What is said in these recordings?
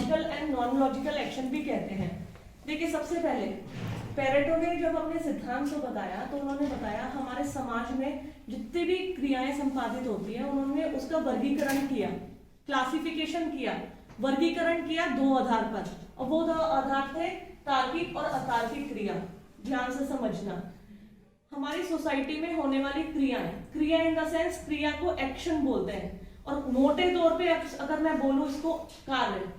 Logical and non logical action भी कहते हैं। देखिए सबसे पहले पेरेटो ने जब अपने सिद्धांत को बताया तो उन्होंने बताया हमारे समाज में जितनी भी क्रियाएं संपादित होती है उन्होंने उसका वर्गीकरण किया, क्लासिफिकेशन किया, वर्गीकरण किया दो आधार पर, और वो दो आधार थे तार्किक और अतार्किक क्रिया। ध्यान से समझना, हमारी सोसाइटी में होने वाली क्रियाएं, क्रिया इन द सेंस क्रिया को एक्शन बोलते हैं, और मोटे तौर पे अगर मैं बोलूं इसको कार्य।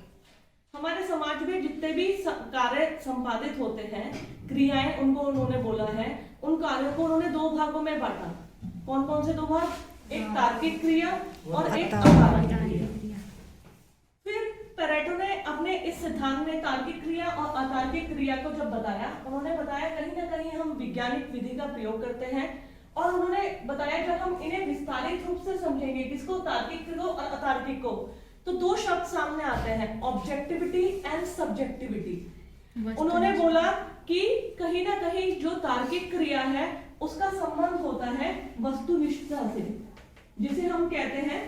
हमारे समाज में जितने भी कार्य संपादित होते हैं, क्रियाएं, उनको उन्होंने बोला है, उन कार्यों को उन्होंने दो भागों में बांटा। कौन कौन से दो भाग? एक तार्किक क्रिया और एक अतार्किक क्रिया। फिर पेरेटो ने अपने इस सिद्धांत में तार्किक क्रिया और अतार्किक क्रिया को जब बताया, उन्होंने बताया कहीं ना कहीं हम वैज्ञानिक विधि का प्रयोग करते हैं, और उन्होंने बताया जब हम इन्हें विस्तारित रूप से समझेंगे, किसको, तार्किक को और अतार्किक को, तो दो शब्द सामने आते हैं, ऑब्जेक्टिविटी एंड सब्जेक्टिविटी। उन्होंने बोला कि कहीं ना कहीं जो तार्किक क्रिया है उसका संबंध होता है वस्तुनिष्ठता से, जिसे हम कहते हैं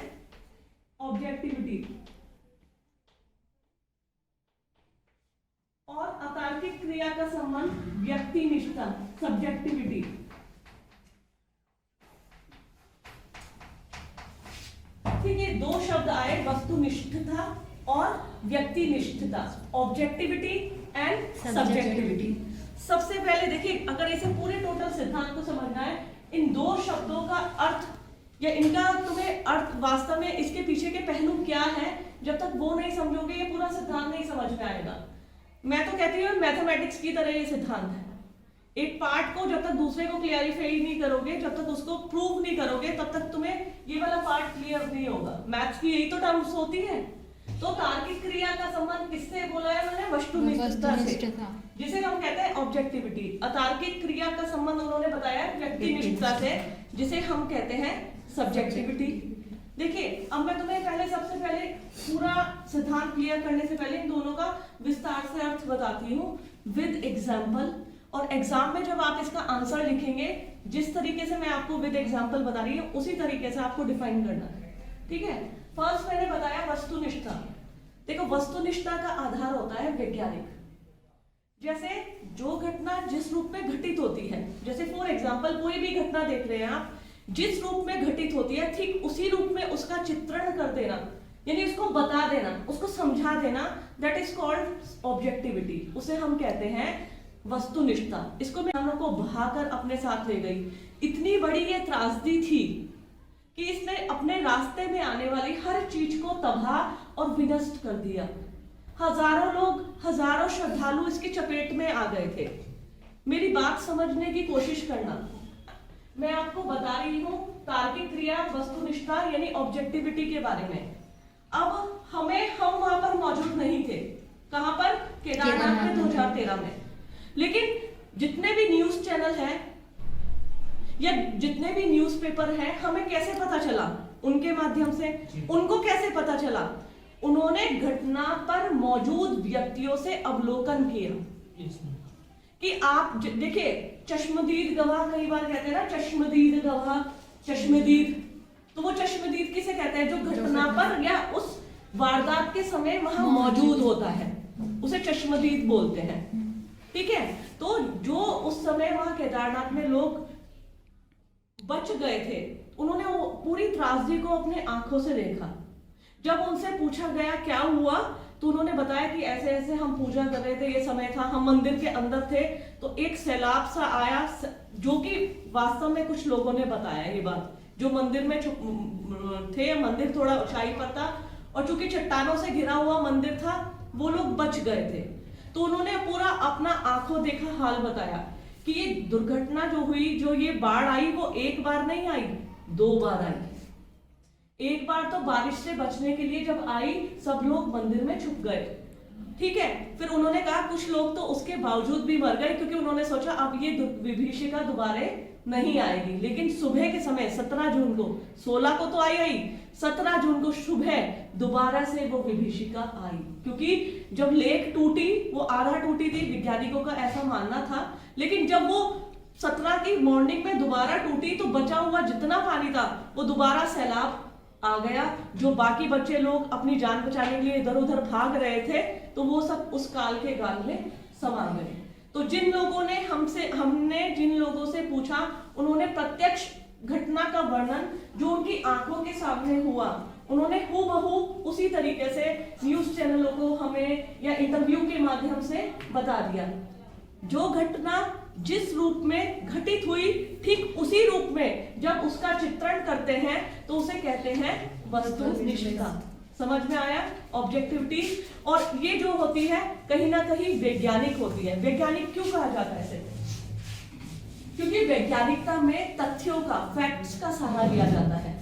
ऑब्जेक्टिविटी, और अतार्किक क्रिया का संबंध व्यक्तिनिष्ठता, सब्जेक्टिविटी। ठीक है, दो शब्द आए, वस्तुनिष्ठता और व्यक्तिनिष्ठता, ऑब्जेक्टिविटी एंड सब्जेक्टिविटी। सबसे पहले देखिए, अगर इसे पूरे टोटल सिद्धांत को समझना है, इन दो शब्दों का अर्थ या इनका तुम्हें अर्थ वास्तव में इसके पीछे के पहलू क्या है, जब तक वो नहीं समझोगे ये पूरा सिद्धांत नहीं समझ में आएगा। मैं तो कहती हूँ मैथमेटिक्स की तरह ये सिद्धांत है। एक पार्ट को जब तक दूसरे को क्लियरिफाई नहीं करोगे, जब तक उसको प्रूव नहीं करोगे, तब तक तुम्हें ये वाला पार्ट क्लियर नहीं होगा। मैथ्स की यही तो टर्म्स होती है। तो तार्किक क्रिया का संबंध किससे बोला है उन्होंने? वस्तुनिष्ठता से, जिसे हम कहते हैं ऑब्जेक्टिविटी। अतार्किक क्रिया का संबंध उन्होंने बताया व्यक्तिनिष्ठता से, जिसे हम कहते हैं सब्जेक्टिविटी। देखिए, अब मैं तुम्हें पहले सबसे पहले पूरा सिद्धांत क्लियर करने से पहले इन दोनों का विस्तार से अर्थ बताती हूँ विद एग्जाम्पल। और एग्जाम में जब आप इसका आंसर लिखेंगे, जिस तरीके से मैं आपको विद एग्जाम्पल बता रही हूँ उसी तरीके से आपको डिफाइन करना है। ठीक है, फर्स्ट मैंने बताया वस्तुनिष्ठता। देखो, वस्तुनिष्ठता का आधार होता है वैज्ञानिक। जैसे जो घटना जिस रूप में घटित होती है, जैसे फॉर एग्जाम्पल कोई भी घटना देख रहे हैं आप, जिस रूप में घटित होती है ठीक उसी रूप में उसका चित्रण कर देना, यानी उसको बता देना, उसको समझा देना, दैट इज कॉल्ड ऑब्जेक्टिविटी। उसे हम कहते हैं वस्तुनिष्ठता। इसको मैं हम लोग को बहाकर अपने साथ ले गई। इतनी बड़ी ये त्रासदी थी कि इसने अपने रास्ते में आने वाली हर चीज को तबाह और विनष्ट कर दिया। हजारों लोग, हजारों श्रद्धालु इसकी चपेट में आ गए थे। मेरी बात समझने की कोशिश करना। मैं आपको बता रही हूँ तार्किक क्रिया, वस्तुनिष्ठता यानी ऑब्जेक्टिविटी के बारे में। अब हम वहां पर मौजूद नहीं थे। कहां पर? केदारनाथ में 2013 में। लेकिन जितने भी न्यूज चैनल हैं या जितने भी न्यूज़पेपर हैं, हमें कैसे पता चला? उनके माध्यम से। उनको कैसे पता चला? उन्होंने घटना पर मौजूद व्यक्तियों से अवलोकन किया कि आप देखिए, चश्मदीद गवाह कई बार कहते हैं ना, चश्मदीद गवाह, चश्मदीद। तो वो चश्मदीद किसे कहते हैं? जो घटना पर या उस वारदात के समय वहां मौजूद होता है, उसे चश्मदीद बोलते हैं। ठीक है, तो जो उस समय वहां केदारनाथ में लोग बच गए थे, उन्होंने वो पूरी त्रासदी को अपने आंखों से देखा। जब उनसे पूछा गया क्या हुआ, तो उन्होंने बताया कि ऐसे ऐसे हम पूजा कर रहे थे, ये समय था, हम मंदिर के अंदर थे, तो एक सैलाब सा आया, जो कि वास्तव में कुछ लोगों ने बताया ये बात, जो मंदिर में थे। मंदिर थोड़ा ऊंचाई पर था और चूंकि चट्टानों से घिरा हुआ मंदिर था, वो लोग बच गए थे। तो उन्होंने पूरा अपना आंखों देखा हाल बताया कि ये दुर्घटना जो हुई, जो ये बाढ़ आई, वो एक बार नहीं आई, 2 बार आई। एक बार तो बारिश से बचने के लिए जब आई, सब लोग मंदिर में छुप गए। ठीक है, फिर उन्होंने कहा कुछ लोग तो उसके बावजूद भी मर गए, क्योंकि उन्होंने सोचा अब ये विभीषिका दोबारा नहीं आएगी। लेकिन सुबह के समय 17 जून को, 16 को तो आई, 17 जून को सुबह दोबारा से वो विभीषिका आई। क्योंकि जब लेक टूटी, वो आधा टूटी थी, वैज्ञानिकों का ऐसा मानना था, लेकिन जब वो 17 की मॉर्निंग में दोबारा टूटी, तो बचा हुआ जितना पानी था वो दोबारा सैलाब आ गया, जो बाकी बच्चे लोग अपनी जान बचाने के लिए इधर उधर भाग रहे थे, तो वो सब उस काल के गाल में समा गए। तो जिन लोगों ने हमने जिन लोगों से पूछा, उन्होंने प्रत्यक्ष घटना का वर्णन जो उनकी आंखों के सामने हुआ, उन्होंने हूबहू उसी तरीके से न्यूज चैनलों को हमें या इंटरव्यू के माध्यम से बता दिया। जो घटना जिस रूप में घटित हुई, ठीक उसी रूप में जब उसका चित्रण करते हैं तो उसे कहते हैं वस्तुनिष्ठता। समझ में आया? ऑब्जेक्टिविटी। और ये जो होती है कहीं ना कहीं वैज्ञानिक होती है। वैज्ञानिक क्यों कहा जाता है इसे? क्योंकि वैज्ञानिकता में तथ्यों का, फैक्ट्स का सहारा लिया जाता है।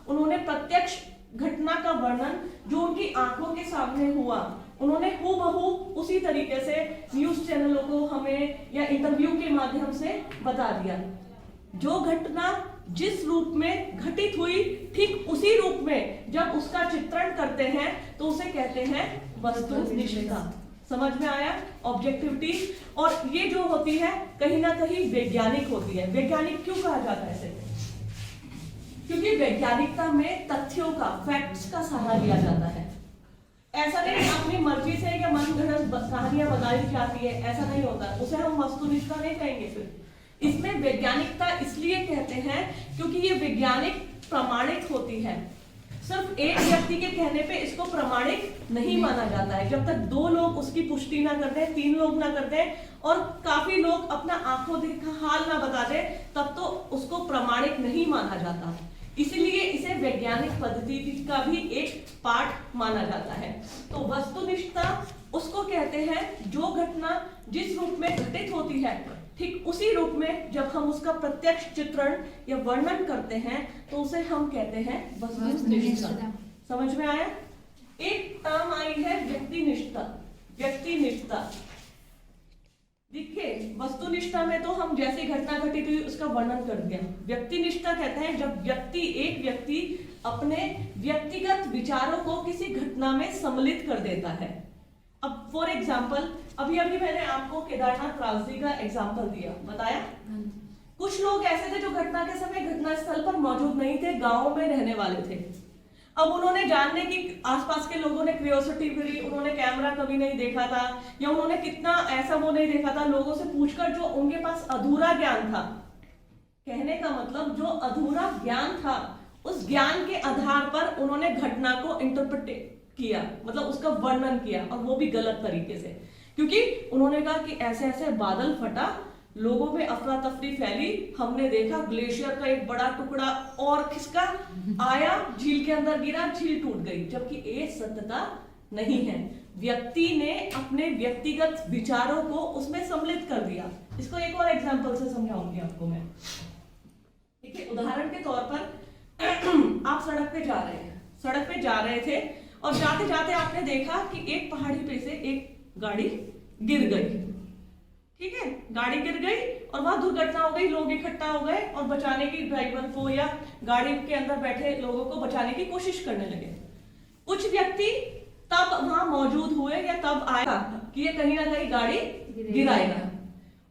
उन्होंने प्रत्यक्ष घटना का वर्णन जो उनकी आंखों के सामने हुआ, उन्होंने हूबहू उसी तरीके से न्यूज चैनलों को हमें या इंटरव्यू के माध्यम से बता दिया। जो घटना जिस रूप में घटित हुई, ठीक उसी रूप में जब उसका चित्रण करते हैं तो उसे कहते हैं वस्तुनिष्ठता। समझ में आया? ऑब्जेक्टिविटी। और ये जो होती है कहीं ना कहीं वैज्ञानिक होती है। वैज्ञानिक क्यों कहा जाता है इसे? क्योंकि वैज्ञानिकता में तथ्यों का, फैक्ट्स का सहारा लिया जाता है। ऐसा नहीं अपनी मर्जी से या मनगढ़ंत कहानियां बताई जाती है, ऐसा नहीं होता, उसे हम वस्तुनिष्ठता नहीं कहेंगे। फिर इसमें वैज्ञानिकता इसलिए कहते हैं क्योंकि ये वैज्ञानिक प्रमाणित होती है। सिर्फ एक व्यक्ति के कहने पे इसको प्रमाणिक नहीं माना जाता है। जब तक 2 लोग उसकी पुष्टि ना कर दें, 3 लोग ना कर दें और काफी लोग अपना आंखों देखा हाल ना बता दें, तब तो उसको प्रमाणिक नहीं माना जाता। इसीलिए इसे वैज्ञानिक पद्धति का भी एक पार्ट माना जाता है। तो वस्तुनिष्ठता उसको कहते हैं जो घटना जिस रूप में घटित होती है, ठीक उसी रूप में जब हम उसका प्रत्यक्ष चित्रण या वर्णन करते हैं तो उसे हम कहते हैं वस्तुनिष्ठता। समझ में आया? एक टर्म आई है व्यक्तिनिष्ठता। व्यक्तिनिष्ठता देखिए, वस्तुनिष्ठता में तो हम जैसी घटना घटित हुई उसका वर्णन कर दिया। व्यक्तिनिष्ठता कहते हैं जब एक व्यक्ति अपने व्यक्तिगत विचारों को किसी घटना में सम्मिलित कर देता है। अब फॉर एग्जाम्पल, अभी मैंने आपको केदारनाथ त्रासदी का एग्जाम्पल दिया, बताया। कुछ लोग ऐसे थे जो घटना के समय घटना स्थल पर मौजूद नहीं थे, गांव में रहने वाले थे। अब उन्होंने जानने की, आसपास के लोगों ने क्यूरियोसिटी करी, उन्होंने कैमरा कभी नहीं देखा था या उन्होंने कितना ऐसा वो नहीं देखा था, लोगों से पूछकर जो उनके पास अधूरा ज्ञान था, कहने का मतलब जो अधूरा ज्ञान था उस ज्ञान के आधार पर उन्होंने घटना को इंटरप्रेट किया, मतलब उसका वर्णन किया, और वो भी गलत तरीके से। क्योंकि उन्होंने कहा कि ऐसे ऐसे बादल फटा, लोगों में अफरा तफरी फैली, हमने देखा ग्लेशियर का एक बड़ा टुकड़ा और खिसका आया, झील के अंदर गिरा, झील टूट गई, जबकि ये सत्यता नहीं है। व्यक्ति ने अपने व्यक्तिगत विचारों को उसमें सम्मिलित कर दिया। इसको एक और एग्जांपल से समझाऊंगी आपको मैं। देखिए, उदाहरण के तौर पर आप सड़क पे जा रहे थे और जाते जाते आपने देखा कि एक पहाड़ी पे से एक गाड़ी गिर गई। ठीक है, गाड़ी गिर गई और वहां दुर्घटना हो गई, लोग इकट्ठा हो गए और बचाने की, ड्राइवर को या गाड़ी के अंदर बैठे लोगों को बचाने की कोशिश करने लगे। कुछ व्यक्ति तब वहां मौजूद हुए या तब आया कि ये कहीं ना कहीं गाड़ी गिराएगा,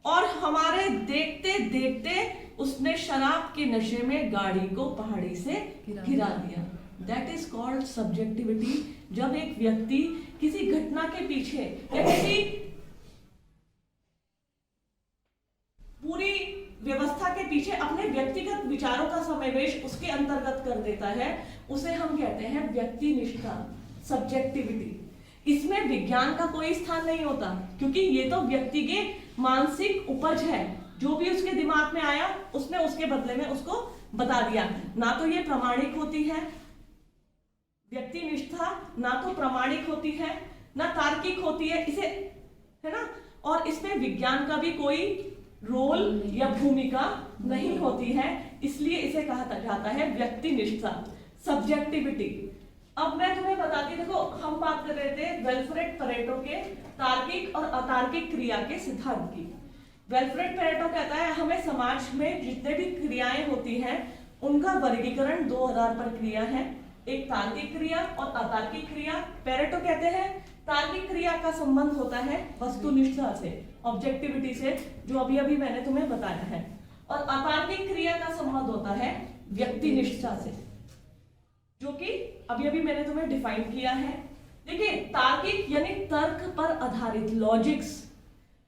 और हमारे देखते देखते उसने शराब के नशे में गाड़ी को पहाड़ी से गिरा दिया। That is called subjectivity. जब एक व्यक्ति किसी घटना के पीछे या किसी पूरी व्यवस्था के पीछे अपने व्यक्तिगत विचारों का समावेश उसके अंतर्गत कर देता है, उसे हम कहते हैं व्यक्तिनिष्ठता, सब्जेक्टिविटी। इसमें विज्ञान का कोई स्थान नहीं होता, क्योंकि ये तो व्यक्ति के मानसिक उपज है। जो भी उसके दिमाग में आया उसने उसके बदले में उसको बता दिया। ना तो ये प्रामाणिक होती है व्यक्तिनिष्ठता, ना तो प्रामाणिक होती है, ना तार्किक होती है, इसे, है ना, और इसमें विज्ञान का भी कोई रोल या भूमिका नहीं होती है, इसलिए इसे कहा जाता है व्यक्तिनिष्ठता, सब्जेक्टिविटी। अब मैं तुम्हें बताती, देखो हम बात कर रहे थे विल्फ्रेड पेरेटो के तार्किक और अतार्किक क्रिया के सिद्धांत की। विल्फ्रेड पेरेटो कहता है हमें समाज में जितने भी क्रियाएं होती हैं उनका वर्गीकरण 2 आधार पर क्रिया है, एक तार्किक क्रिया और अतार्किक क्रिया। पेरेटो कहते हैं तार्किक क्रिया का संबंध होता है वस्तुनिष्ठता से, ऑब्जेक्टिविटी से, जो अभी मैंने तुम्हें बताया है, और अतार्किक क्रिया का संबंध होता है व्यक्तिनिष्ठता से। जो कि अभी अभी मैंने तुम्हें डिफाइन किया है। देखिए तार्किक यानी तर्क पर आधारित, लॉजिक्स,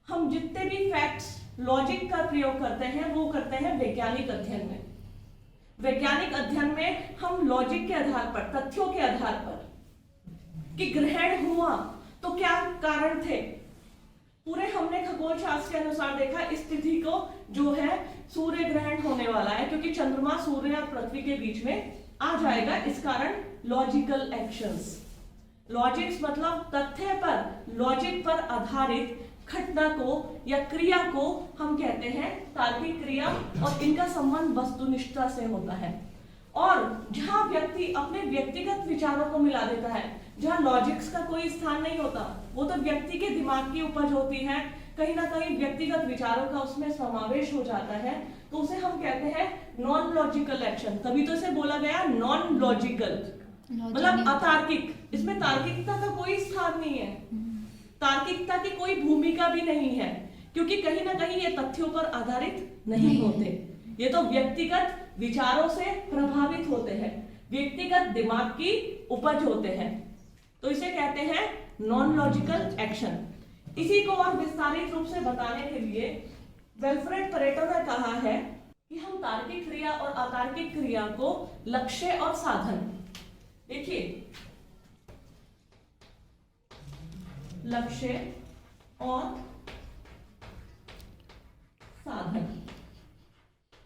हम जितने भी फैक्ट्स लॉजिक का प्रयोग करते हैं वो करते हैं वैज्ञानिक अध्ययन में। वैज्ञानिक अध्ययन में हम लॉजिक के आधार पर, तथ्यों के आधार पर कि ग्रहण हुआ तो क्या कारण थे, पूरे हमने खगोल शास्त्र के अनुसार देखा इस तिथि को जो है सूर्य ग्रहण होने वाला है क्योंकि चंद्रमा सूर्य और पृथ्वी के बीच में आ जाएगा, इस कारण लॉजिकल एक्शंस। लॉजिक्स मतलब तथ्य पर, लॉजिक पर आधारित घटना को या क्रिया को हम कहते हैं तार्किक क्रिया, और इनका संबंध वस्तुनिष्ठता से होता है। और जहां व्यक्ति अपने व्यक्तिगत विचारों को मिला देता है, जहां लॉजिक्स का कोई स्थान नहीं होता, वो तो व्यक्ति के दिमाग की उपज होती है, कहीं ना कहीं व्यक्तिगत विचारों का उसमें समावेश हो जाता है, तो उसे हम कहते हैं नॉन लॉजिकल एक्शन। तभी तो इसे बोला गया नॉन लॉजिकल, मतलब अतार्किक। इसमें तार्किकता का कोई स्थान नहीं है, तार्किकता की कोई भूमिका भी नहीं है, क्योंकि कहीं ना कहीं ये तथ्यों पर आधारित नहीं होते, ये तो व्यक्तिगत विचारों से प्रभावित होते हैं, व्यक्तिगत दिमाग की उपज होते हैं, तो इसे कहते हैं नॉन लॉजिकल एक्शन। इसी को और विस्तारित रूप से बताने के लिए विल्फ्रेड परेटो ने कहा है कि हम तार्किक क्रिया और अतार्किक क्रिया को लक्ष्य और साधन, देखिए लक्ष्य और साधन।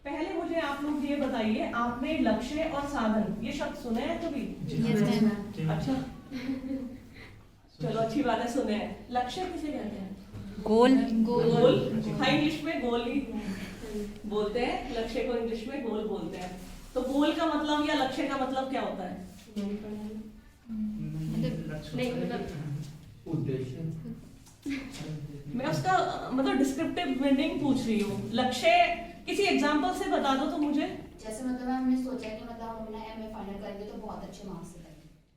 पहले मुझे आप लोग ये बताइए, आपने लक्ष्य और साधन ये शब्द सुने हैं कभी? अच्छा चलो अच्छी बात है, सुने हैं। लक्ष्य किसे कहते हैं? गोल। गोल, हाँ इंग्लिश में गोल ही बोलते हैं, लक्ष्य को इंग्लिश में गोल बोलते हैं। तो गोल का मतलब या लक्ष्य का मतलब क्या होता है? उद्देश्य। मैं उसका मतलब डिस्क्रिप्टिव मीनिंग पूछ रही हूँ। लक्ष्य किसी एग्जांपल से बता दो तो मुझे। जैसे मतलब हमने सोचा कि मतलब हम अपना एमए फाइनल करेंगे तो बहुत अच्छे मार्क्स से करेंगे।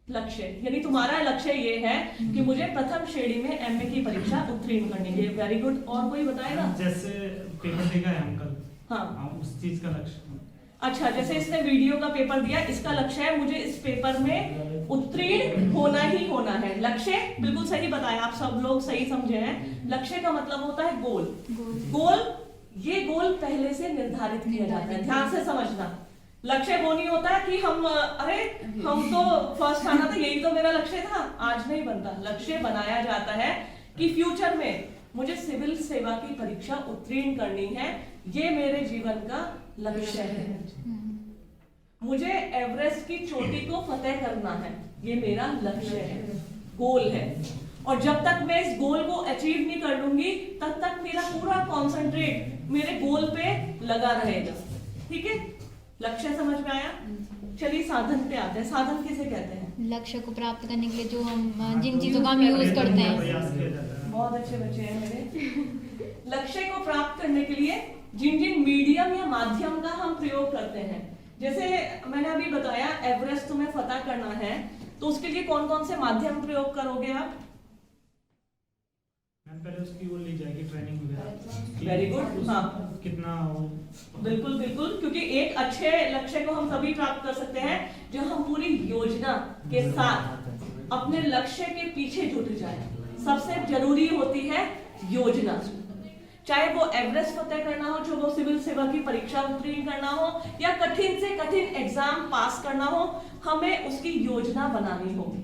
लक्ष्य यानी तुम्हारा लक्ष्य ये है कि मुझे प्रथम श्रेणी में एमए की परीक्षा उत्तीर्ण करनी है। Very good. और कोई बताएगा? जैसे पेपर देगा है हम कल, हाँ उस चीज का लक्ष्य। अच्छा, जैसे इसने वीडियो का पेपर दिया, इसका लक्ष्य है मुझे इस पेपर में उत्तीर्ण होना ही होना है। लक्ष्य बिल्कुल सही बताया, आप सब लोग सही समझे हैं। लक्ष्य का मतलब होता है गोल। गोल, ये गोल पहले से निर्धारित किया जाता है, ध्यान से समझना। लक्ष्य वो नहीं होता है कि हम अरे हम तो फर्स्ट आना था, यही तो मेरा लक्ष्य था, आज नहीं बनता। लक्ष्य बनाया जाता है कि फ्यूचर में मुझे सिविल सेवा की परीक्षा उत्तीर्ण करनी है, ये मेरे जीवन का लक्ष्य है। मुझे एवरेस्ट की चोटी को फतेह करना है, ये मेरा लक्ष्य है, गोल है। और जब तक मैं इस गोल को अचीव नहीं कर लूंगी तब तक मेरा पूरा कॉन्सेंट्रेट मेरे गोल पे लगा रहेगा। ठीक है, लक्ष्य समझ में आया? चलिए साधन पे आते हैं। साधन किसे कहते हैं? लक्ष्य को प्राप्त करने के लिए जो हम जिन चीजों का हम यूज करते हैं। बहुत अच्छे बच्चे हैं मेरे। लक्ष्य को प्राप्त करने के लिए जिन जिन मीडियम या माध्यम का हम प्रयोग करते हैं, जैसे मैंने अभी बताया एवरेस्ट तुम्हें फतह करना है, तो उसके लिए कौन कौन से माध्यम प्रयोग करोगे आप? पहले उसकी वो ली जाएगी ट्रेनिंग वगैरह। Very good. हाँ कितना बिल्कुल बिल्कुल, क्योंकि एक अच्छे लक्ष्य को हम तभी प्राप्त कर सकते हैं जो हम पूरी योजना के साथ अपने लक्ष्य के पीछे जुट जाए। सबसे जरूरी होती है योजना, चाहे वो एवरेस्ट फतह करना हो, जो वो सिविल सेवा की परीक्षा उत्तीर्ण करना हो, या कठिन से कठिन एग्जाम पास करना हो, हमें उसकी योजना बनानी होगी।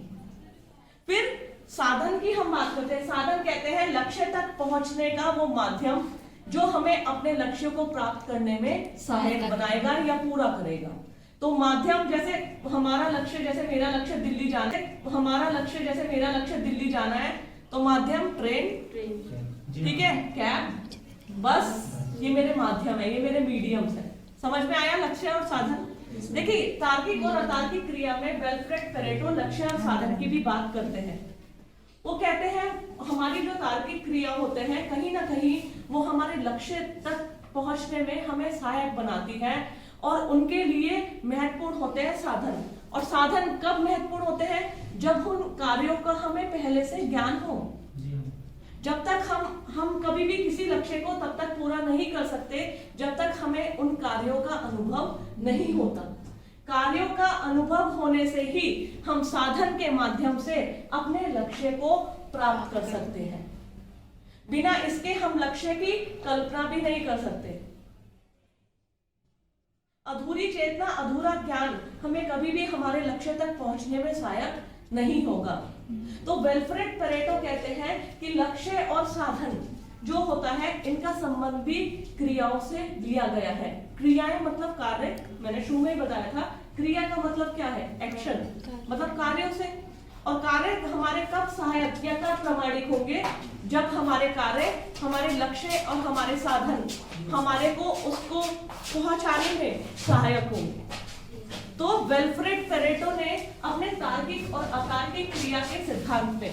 फिर साधन की हम बात करते हैं। साधन कहते हैं लक्ष्य तक पहुंचने का वो माध्यम जो हमें अपने लक्ष्य को प्राप्त करने में सहायक बनाएगा या पूरा करेगा। तो माध्यम, जैसे हमारा लक्ष्य, जैसे मेरा लक्ष्य दिल्ली जाना है, हमारा लक्ष्य जैसे मेरा लक्ष्य दिल्ली जाना है, तो माध्यम ट्रेन, ठीक है, कैब, बस, ये मेरे माध्यम है, ये मेरे मीडियम्स है। समझ में आया लक्ष्य और साधन? देखिए तार्किक और अतार्किक क्रिया में विल्फ्रेड परेटो लक्ष्य और साधन की भी बात करते हैं। वो कहते हैं हमारी जो तार्किक क्रिया होते हैं कहीं ना कहीं वो हमारे लक्ष्य तक पहुंचने में हमें सहायक बनाती है, और उनके लिए महत्वपूर्ण होते हैं साधन। और साधन कब महत्वपूर्ण होते हैं? जब उन कार्यों का हमें पहले से ज्ञान हो। जब तक हम कभी भी किसी लक्ष्य को तब तक पूरा नहीं कर सकते जब तक हमें उन कार्यों का अनुभव नहीं होता। कार्यों का अनुभव होने से ही हम साधन के माध्यम से अपने लक्ष्य को प्राप्त कर सकते हैं। बिना इसके हम लक्ष्य की कल्पना भी नहीं कर सकते। अधूरी चेतना, अधूरा ज्ञान हमें कभी भी हमारे लक्ष्य तक पहुंचने में सहायक नहीं होगा। तो विल्फ्रेड पेरेटो कहते हैं कि लक्ष्य और साधन जो होता है इनका संबंध भी क्रियाओं से लिया गया है। क्रियाएं मतलब कार्य, मैंने शुरू में ही बताया था। क्रिया का मतलब क्या है? एक्शन, मतलब कार्यों से। और कार्य हमारे कब सहायक या कब प्रामाणिक होंगे? जब हमारे कार्य, हमारे लक्ष्य और हमारे साधन हमारे को उसको पहुंचाने में सहायक होंगे। तो विल्फ्रेड पेरेटो ने अपने तार्किक और अतार्किक क्रिया के सिद्धांत पे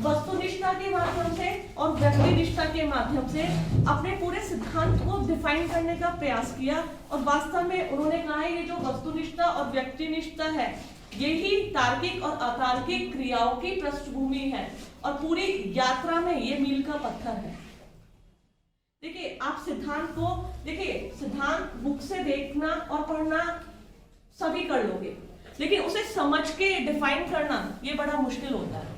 वस्तुनिष्ठता के माध्यम से और व्यक्तिनिष्ठता के माध्यम से अपने पूरे सिद्धांत को डिफाइन करने का प्रयास किया। और वास्तव में उन्होंने कहा है ये जो वस्तुनिष्ठता और व्यक्तिनिष्ठता है यही तार्किक और अतार्किक क्रियाओं की पृष्ठभूमि है और पूरी यात्रा में ये मील का पत्थर है। देखिए आप सिद्धांत को, देखिए सिद्धांत बुक से देखना और पढ़ना सभी कर लोगे, लेकिन उसे समझ के डिफाइन करना ये बड़ा मुश्किल होता है।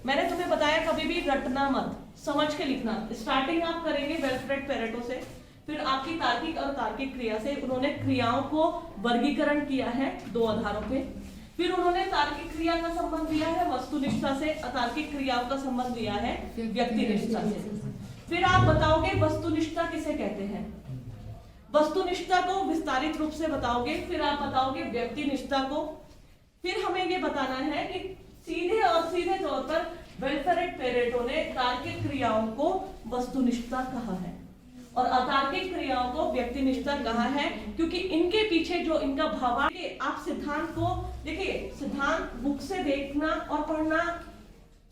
मैंने तुम्हें बताया कभी भी रटना मत, समझ के लिखना। स्टार्टिंग आप करेंगे विल्फ्रेड पेरेटो से, फिर आपकी तार्किक और तार्किक क्रिया से। उन्होंने क्रियाओं को वर्गीकरण किया है 2 आधारों पे। फिर उन्होंने तार्किक क्रिया का संबंध दिया है वस्तुनिष्ठता से, अतार्किक क्रियाओं का संबंध दिया है व्यक्तिनिष्ठता से। फिर आप बताओगे वस्तुनिष्ठता किसे कहते हैं, वस्तुनिष्ठता को विस्तारित रूप से बताओगे। फिर आप बताओगे व्यक्तिनिष्ठता को। फिर हमें ये बताना है कि सीधे और सीधे तौर पर विल्फ्रेड पेरेटो ने तार्किक क्रियाओं को वस्तुनिष्ठता कहा है और अतार्किक क्रियाओं को व्यक्तिनिष्ठता कहा है, क्योंकि इनके पीछे जो इनका भावार्थ। आप सिद्धांत को देखिए, सिद्धांत बुक से देखना और पढ़ना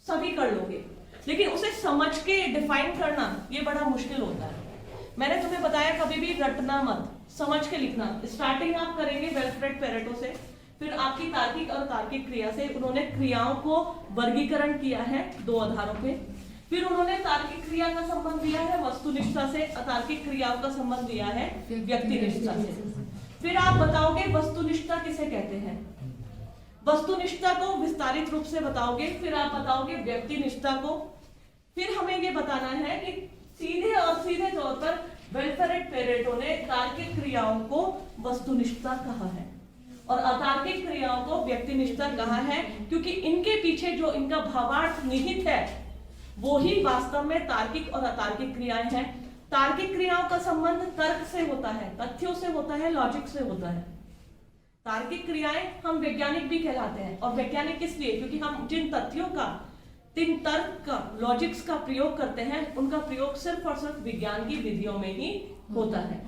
सभी कर लोगे, लेकिन उसे समझ के डिफाइन करना ये बड़ा मुश्किल होता है। मैंने तुम्हें बताया कभी भी रटना मत, समझ के लिखना। स्टार्टिंग आप करेंगे विल्फ्रेड पेरेटो से, फिर आपकी तार्किक और तार्किक क्रिया से। उन्होंने क्रियाओं को वर्गीकरण किया है 2 आधारों पे। फिर उन्होंने तार्किक क्रिया का संबंध दिया है वस्तुनिष्ठता से, अतार्किक क्रियाओं का संबंध दिया है व्यक्तिनिष्ठता से। फिर आप बताओगे वस्तुनिष्ठता किसे कहते हैं, वस्तुनिष्ठता को विस्तारित रूप से बताओगे। फिर आप बताओगे व्यक्तिनिष्ठता को। फिर हमें ये बताना है कि सीधे और सीधे तौर पर विल्फ्रेड पेरेटो ने तार्किक क्रियाओं को वस्तुनिष्ठता कहा है और अतार्किक क्रियाओं को व्यक्तिनिष्ठता कहा है, क्योंकि इनके पीछे जो इनका भावार्थ निहित है वो ही वास्तव में तार्किक और अतार्किक क्रियाएं हैं। तार्किक क्रियाओं का संबंध तर्क से होता है, तथ्यों से होता है, लॉजिक से होता है। तार्किक क्रियाएं हम वैज्ञानिक भी कहलाते हैं। और वैज्ञानिक किस लिए? क्योंकि हम जिन तथ्यों का, जिन तर्क का, लॉजिक्स का प्रयोग करते हैं उनका प्रयोग सिर्फ और सिर्फ विज्ञान की विधियों में ही होता है।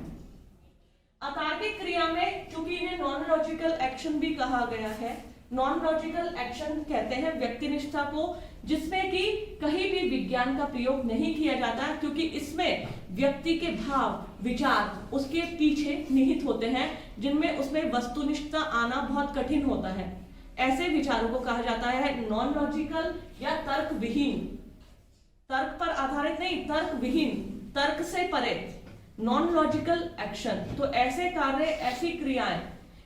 अतार्किक क्रिया में चूंकि इन्हें नॉन लॉजिकल एक्शन भी कहा गया है, नॉन लॉजिकल एक्शन कहते हैं व्यक्तिनिष्ठता को, जिसमें कि कहीं भी विज्ञान का प्रयोग नहीं किया जाता, क्योंकि इसमें व्यक्ति के भाव, विचार उसके पीछे निहित होते हैं, जिनमें उसमें वस्तुनिष्ठता आना बहुत कठिन होता है। ऐसे विचारों को कहा जाता है नॉन लॉजिकल या तर्क विहीन। तर्क पर आधारित नहीं, तर्क विहीन, तर्क से परे, नॉन लॉजिकल एक्शन। तो ऐसे कार्य, ऐसी क्रियाएं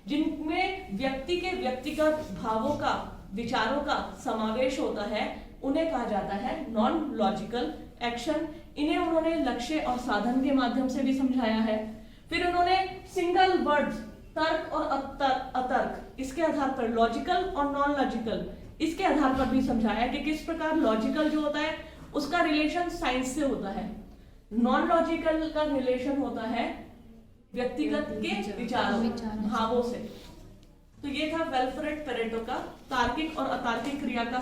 जिनमें व्यक्ति के व्यक्तिगत भावों का, विचारों का समावेश होता है, उन्हें कहा जाता है नॉन लॉजिकल एक्शन। इन्हें उन्होंने लक्ष्य और साधन के माध्यम से भी समझाया है। फिर उन्होंने सिंगल वर्ड, तर्क और अतर्क, इसके आधार पर लॉजिकल और नॉन लॉजिकल, इसके आधार पर भी समझाया कि किस प्रकार लॉजिकल जो होता है उसका रिलेशन साइंस से होता है, नॉन लॉजिकल का रिलेशन होता है व्यक्तिगत के विचारों, भावों से। तो ये था विल्फ्रेड पेरेटो का तार्किक और अतार्किक क्रिया का